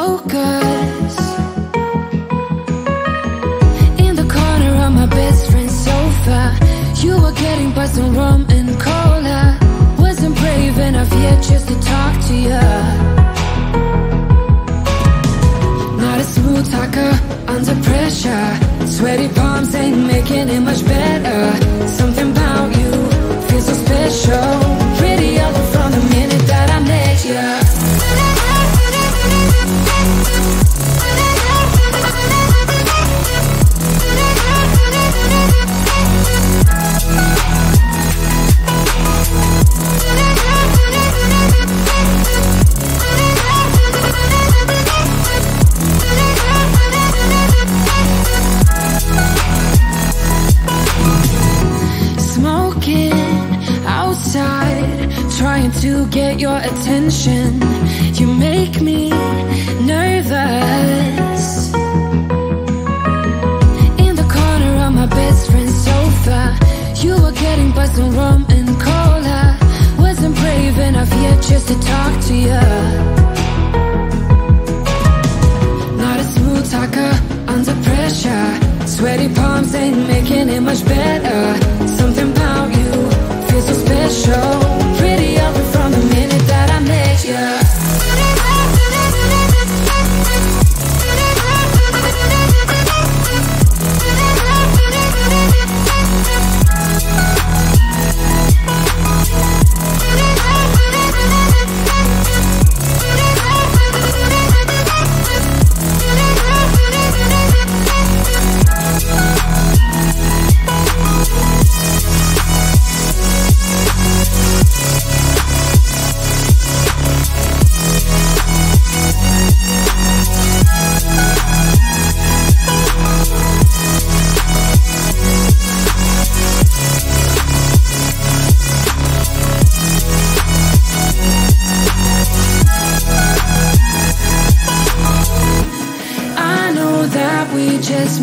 focus. In the corner of my best friend's sofa, you were getting by some rum and cola. Wasn't brave enough yet just to talk to you. Not a smooth talker under pressure. Sweaty palms ain't making it much better. Something about you feels so special. Pretty other from the minute that I met you. Trying to get your attention, you make me nervous. In the corner of my best friend's sofa, you were getting by some rum and cola. Wasn't brave enough yet just to talk to you. Not a smooth talker under pressure. Sweaty palms ain't making it much better. Something about you feels so special. Pretty other from the minute that I met you.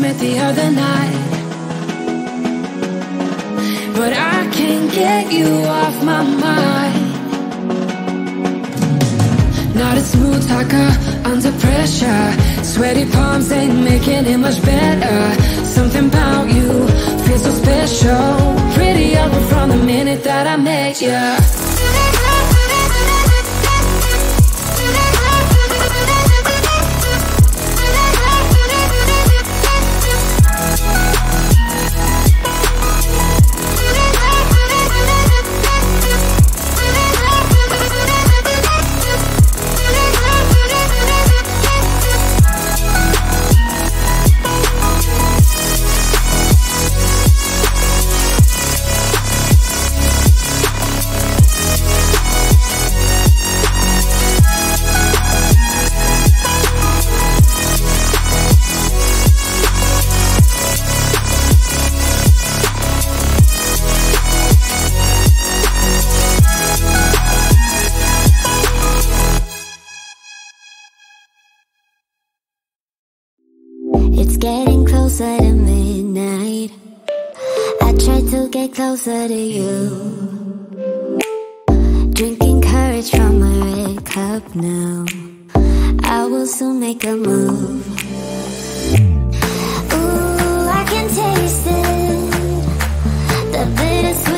Met the other night, but I can't get you off my mind. Not a smooth talker under pressure. Sweaty palms ain't making it much better. Something about you feels so special. Pretty other from the minute that I met you. It's getting closer to midnight. I try to get closer to you. Drinking courage from my red cup now. I will soon make a move. Ooh, I can taste it. The bittersweet